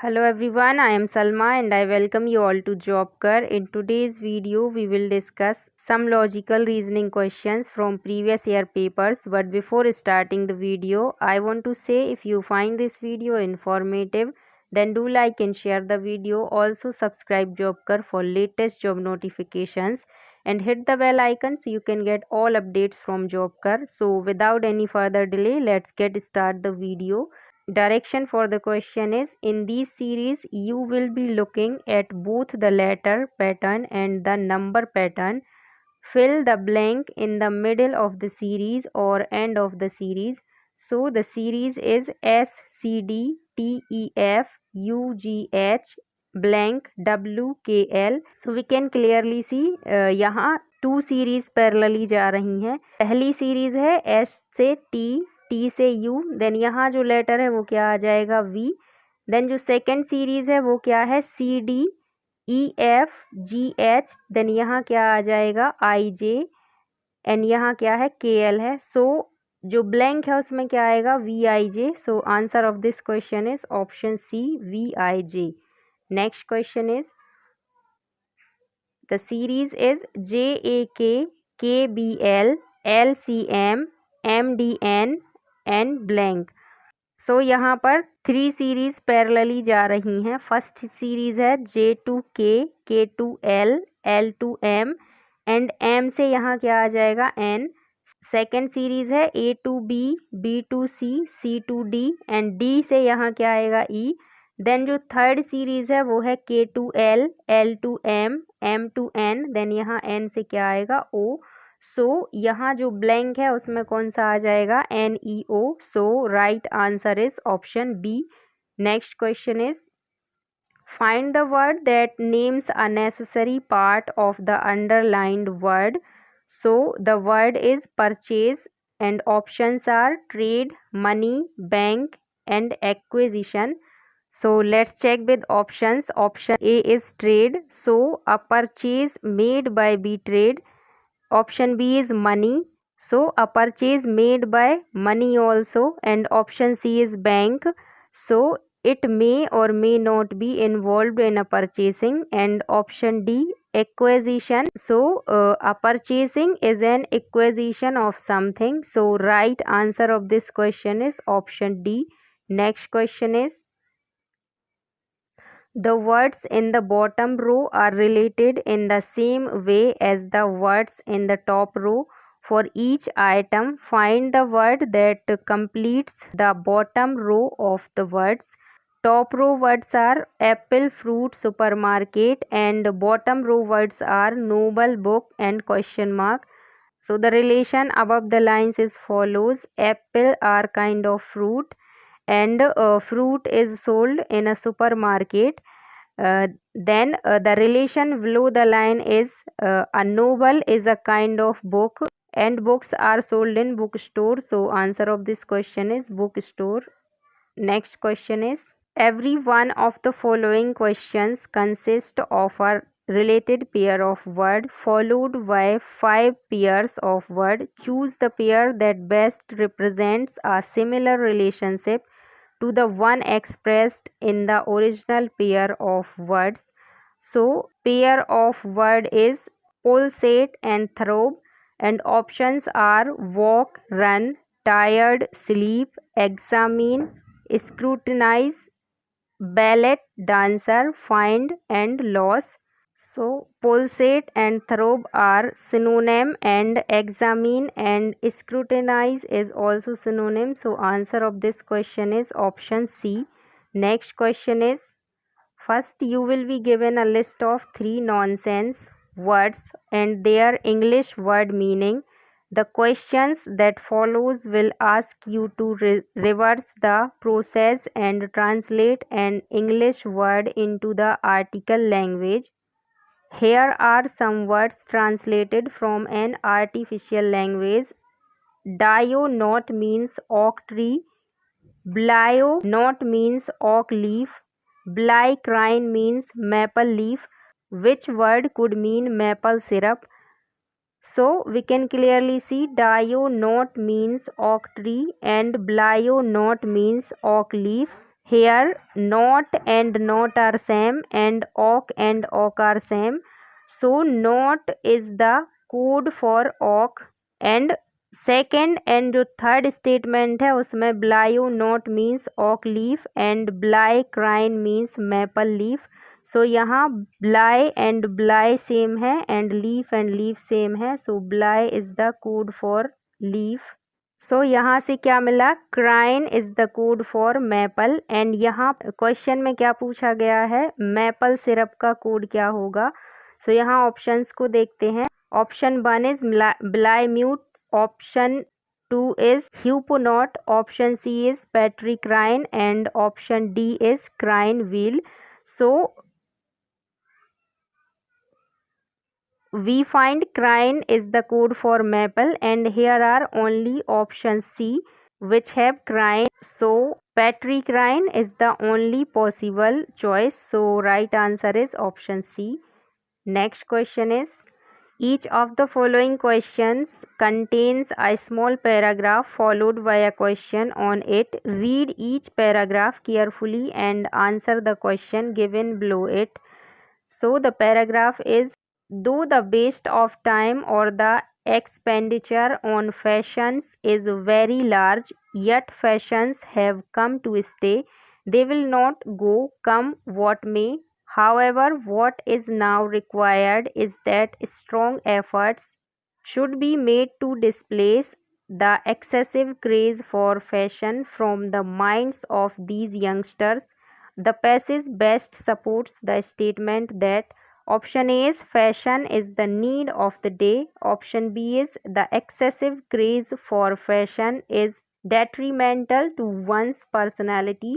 Hello everyone, I am Salma and I welcome you all to JobKar. In today's video, we will discuss some logical reasoning questions from previous year papers. But before starting the video, I want to say if you find this video informative, then do like and share the video. Also subscribe JobKar for latest job notifications and hit the bell icon so you can get all updates from JobKar. So without any further delay, let's get start the video. Direction for the question is, in this series you will be looking at both the letter pattern and the number pattern. Fill the blank in the middle of the series or end of the series. So the series is SCDTEFUGH blank WKL. So we can clearly see यहाँ two series parallelly जा रही हैं. पहली series है S से T, T से U, then यहाँ जो लेटर है वो क्या आ जाएगा वी. देन जो सेकंड सीरीज है वो क्या है C D E F G H, then यहाँ क्या आ जाएगा आई जे, एंड यहाँ क्या है के एल है. सो जो ब्लैंक है उसमें क्या आएगा V I J. So answer of this question is option C V I J. Next question is the series is JAK, KBL, LCM, MDN and blank. So यहाँ पर थ्री सीरीज पैरेलली जा रही हैं. First series है J2K, K2L, L2M and M से यहाँ क्या आ जाएगा N. सेकेंड सीरीज है A2B, B2C, C2D and D से यहाँ क्या आएगा E. देन जो थर्ड सीरीज है वो है K2L, L2M, M2N, देन यहाँ N से क्या आएगा O. सो यहाँ जो ब्लैंक है उसमें कौन सा आ जाएगा NEO. So right answer is option B. Next question is find the word that names a necessary part of the underlined word. So the word is purchase and options are trade, money, bank and acquisition. So let's check with options. Option A is trade, so a purchase made by B trade. Option B is money, so a purchase made by money also. And option C is bank, so it may or may not be involved in a purchasing. And option D acquisition, so a purchasing is an acquisition of something. So right answer of this question is option D. Next question is, the words in the bottom row are related in the same way as the words in the top row. For each item, find the word that completes the bottom row of the words. Top row words are apple, fruit, supermarket, and bottom row words are noble, book and question mark. So the relation above the lines is follows. Apple are kind of fruit and fruit is sold in a supermarket. Then the relation below the line is a novel is a kind of book and books are sold in bookstore. So answer of this question is bookstore. Next question is, every one of the following questions consists of a related pair of word followed by 5 pairs of word. Choose the pair that best represents a similar relationship to the one expressed in the original pair of words. So pair of word is pulsate and throb, and options are walk, run, tired, sleep, examine, scrutinize, ballet, dancer, find and loss. So pulsate and throb are synonym and examine and scrutinize is also synonym. So answer of this question is option C. Next question is, first you will be given a list of 3 nonsense words and their English word meaning. The questions that follows will ask you to reverse the process and translate an English word into the article language. Here are some words translated from an artificial language. Dio not means oak tree. Blio not means oak leaf. Blycrine means maple leaf. Which word could mean maple syrup? So we can clearly see Dio not means oak tree and Blio not means oak leaf. Here not and not are same and ok are same. So not is the code for ok. And second and जो third statement है उसमें blyo not means oak leaf and bly crine means maple leaf. So यहाँ bly and bly same है and leaf same है. So bly is the code for leaf. सो यहाँ से क्या मिला, crine is the code for maple. एंड यहाँ question में क्या पूछा गया है, मैपल सिरप का कोड क्या होगा. सो यहाँ ऑप्शंस को देखते हैं. Option 1 is blimute, option 2 is hyuponot, option C is petricrine and option D is crine wheel. So we find crine is the code for maple and here are only options C which have crine. So petricrine is the only possible choice. So right answer is option C. Next question is, each of the following questions contains a small paragraph followed by a question on it. Read each paragraph carefully and answer the question given below it. So the paragraph is, though the waste of time or the expenditure on fashions is very large, yet fashions have come to stay. They will not go, come what may. However, what is now required is that strong efforts should be made to displace the excessive craze for fashion from the minds of these youngsters. The passage best supports the statement that option A is fashion is the need of the day. Option B is the excessive craze for fashion is detrimental to one's personality.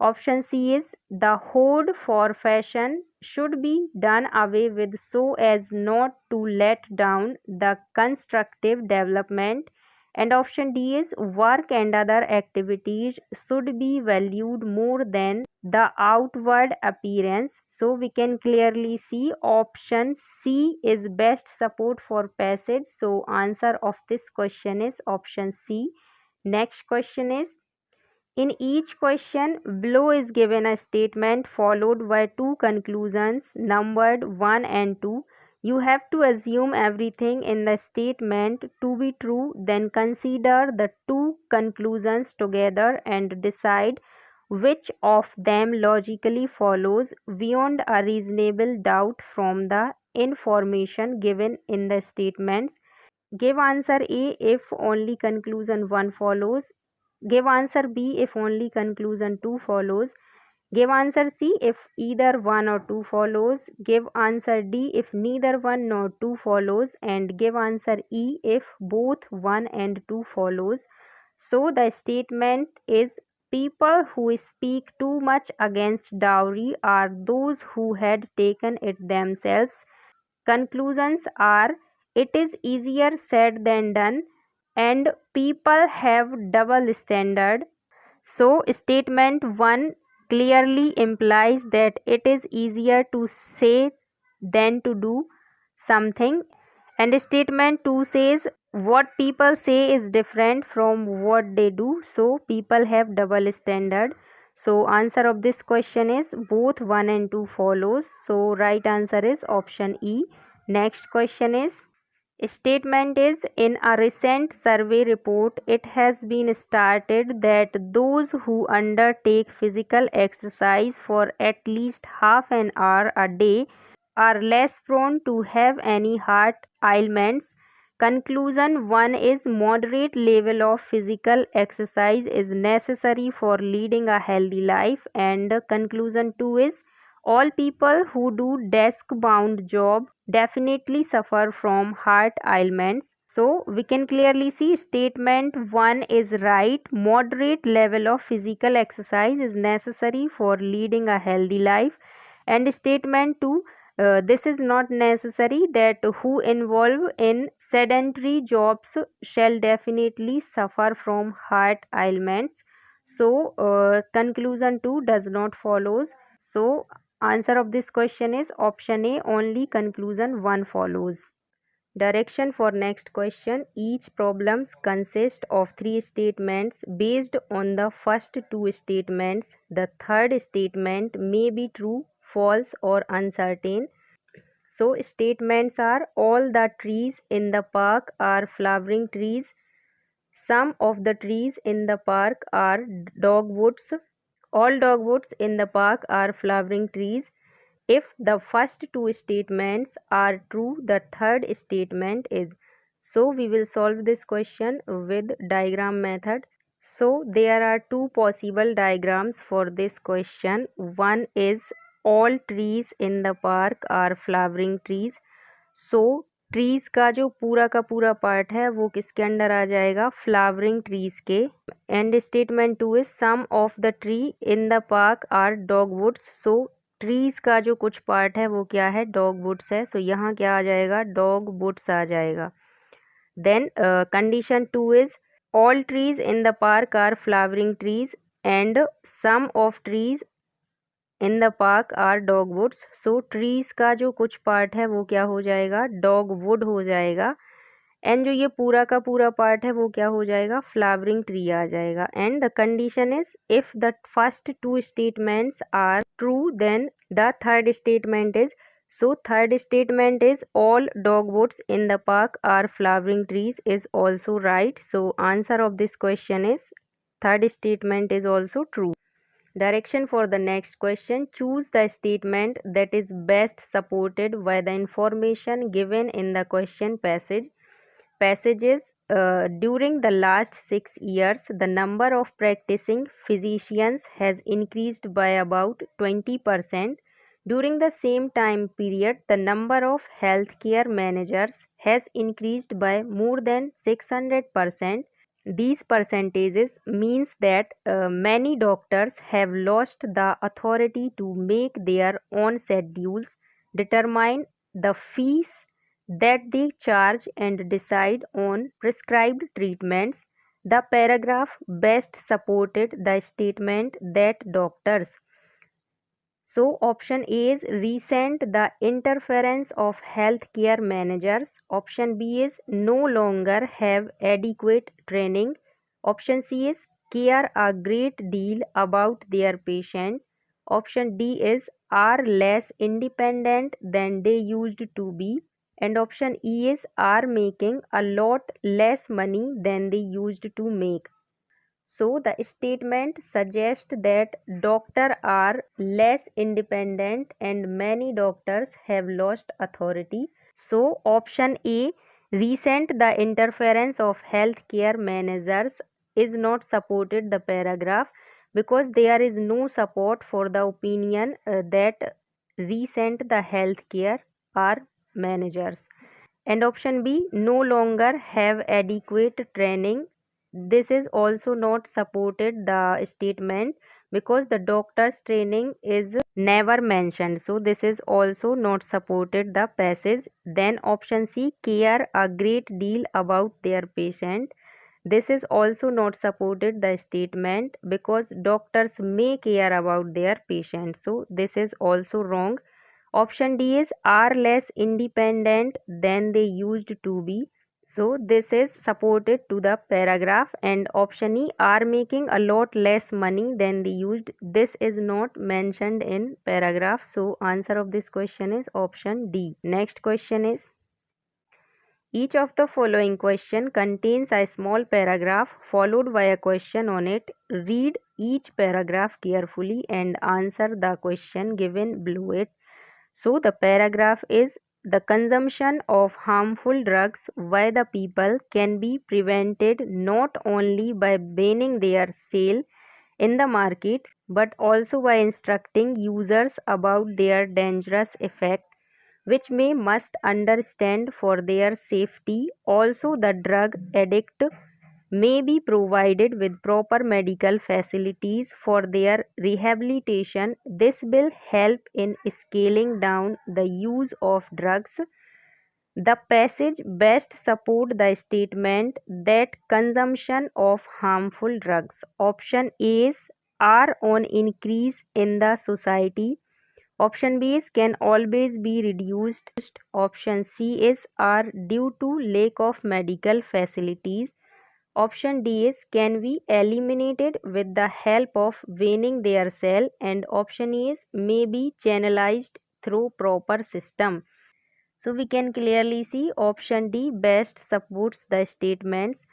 Option C is the hoard for fashion should be done away with so as not to let down the constructive development. And option D is work and other activities should be valued more than the outward appearance. So we can clearly see option C is best support for passage. So answer of this question is option C. Next question is, in each question below is given a statement followed by two conclusions numbered 1 and 2. You have to assume everything in the statement to be true, then consider the two conclusions together and decide which of them logically follows beyond a reasonable doubt from the information given in the statements. Give answer A if only conclusion 1 follows. Give answer B if only conclusion 2 follows. Give answer C if either 1 or 2 follows. Give answer D if neither 1 nor 2 follows. And give answer E if both 1 and 2 follows. So the statement is, people who speak too much against dowry are those who had taken it themselves. Conclusions are, it is easier said than done and people have double standard. So statement 1 clearly implies that it is easier to say than to do something, and statement 2 says what people say is different from what they do, so people have double standard. So answer of this question is both 1 and 2 follows. So right answer is option E. Next question is, statement is, in a recent survey report it has been stated that those who undertake physical exercise for at least half an hour a day are less prone to have any heart ailments. Conclusion 1 is, moderate level of physical exercise is necessary for leading a healthy life. And conclusion 2 is, all people who do desk bound job definitely suffer from heart ailments. So we can clearly see statement 1 is right. Moderate level of physical exercise is necessary for leading a healthy life. And statement 2, this is not necessary, that who involve in sedentary jobs shall definitely suffer from heart ailments. So conclusion 2 does not follows. So answer of this question is option A, only conclusion 1 follows. Direction for next question. Each problems consist of three statements. Based on the first two statements, the third statement may be true, false or uncertain. So statements are: all the trees in the park are flowering trees. Some of the trees in the park are dogwoods. All dogwoods in the park are flowering trees. If the first two statements are true, the third statement is. So we will solve this question with diagram method. So there are two possible diagrams for this question. One is all trees in the park are flowering trees. So trees का जो पूरा का पूरा part है वो किसके under आ जाएगा, फ्लावरिंग ट्रीज के. And statement two is some of the tree in the park are dogwoods. So trees का जो कुछ पार्ट है वो क्या है, डॉगवुड्स है. सो यहाँ क्या आ जाएगा, डॉगवुड्स आ जाएगा. Then condition two is all trees in the park are flowering trees and some of trees in the park are dogwoods. So trees का जो कुछ पार्ट है वो क्या हो जाएगा, dogwood हो जाएगा. एंड जो ये पूरा का पूरा पार्ट है वो क्या हो जाएगा, फ्लावरिंग ट्री आ जाएगा. And the condition is if the first two statements are true then the third statement is. So third statement is all dogwoods in the park are flowering trees is also right. So answer of this question is third statement is also true. Direction for the next question. Choose the statement that is best supported by the information given in the question passage. Passages during the last 6 years, the number of practicing physicians has increased by about 20%. During the same time period, the number of healthcare managers has increased by more than 600%. These percentages means that many doctors have lost the authority to make their own schedules, determine the fees that they charge and decide on prescribed treatments. The paragraph best supported the statement that doctors. So option A is resent the interference of healthcare managers. Option B is no longer have adequate training. Option C is care a great deal about their patient. Option D is are less independent than they used to be. And option E is are making a lot less money than they used to make. So the statement suggests that doctors are less independent and many doctors have lost authority. So option A, resent the interference of healthcare managers, is not supported the paragraph because there is no support for the opinion that resent the healthcare are managers. And option B, no longer have adequate training. This is also not supported the statement because the doctor's training is never mentioned. So this is also not supported the passage. Then option C, care a great deal about their patient. This is also not supported the statement because doctors may care about their patient. So this is also wrong. Option D is are less independent than they used to be. So this is supported to the paragraph. And option E, are making a lot less money than they used. This is not mentioned in paragraph. So answer of this question is option D. Next question is, each of the following question contains a small paragraph followed by a question on it. Read each paragraph carefully and answer the question given below it. So the paragraph is, the consumption of harmful drugs by the people can be prevented not only by banning their sale in the market but also by instructing users about their dangerous effect, which they must understand for their safety. Also, the drug addict may be provided with proper medical facilities for their rehabilitation. This will help in scaling down the use of drugs. The passage best support the statement that consumption of harmful drugs, option A's, are on increase in the society. Option B is can always be reduced. Option C is are due to lack of medical facilities. Option D is can be eliminated with the help of weaning their cell, and option E is may be channelized through proper system. So we can clearly see option D best supports the statements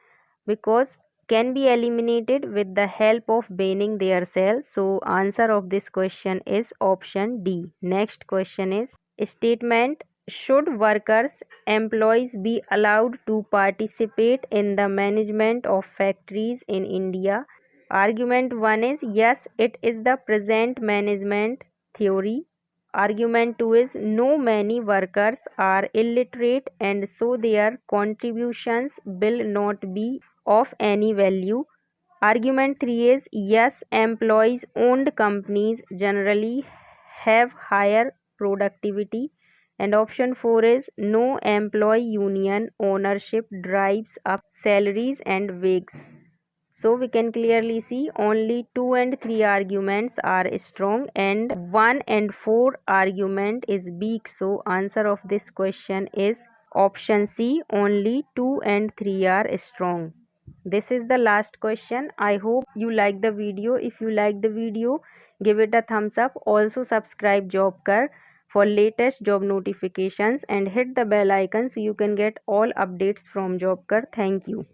because can be eliminated with the help of banning their cell. So answer of this question is option D. Next question is statement should workers employees be allowed to participate in the management of factories in India? Argument 1 is yes, it is the present management theory. Argument 2 is no, many workers are illiterate and so their contributions will not be of any value. Argument 3 is yes, employees owned companies generally have higher productivity. And option 4 is no, employee union ownership drives up salaries and wages. So we can clearly see only 2 and 3 arguments are strong and 1 and 4 argument is weak. So answer of this question is option C, only 2 and 3 are strong. This is the last question. I hope you like the video. If you like the video, give it a thumbs up. Also subscribe JobKar for latest job notifications and hit the bell icon so you can get all updates from JobKar. Thank you.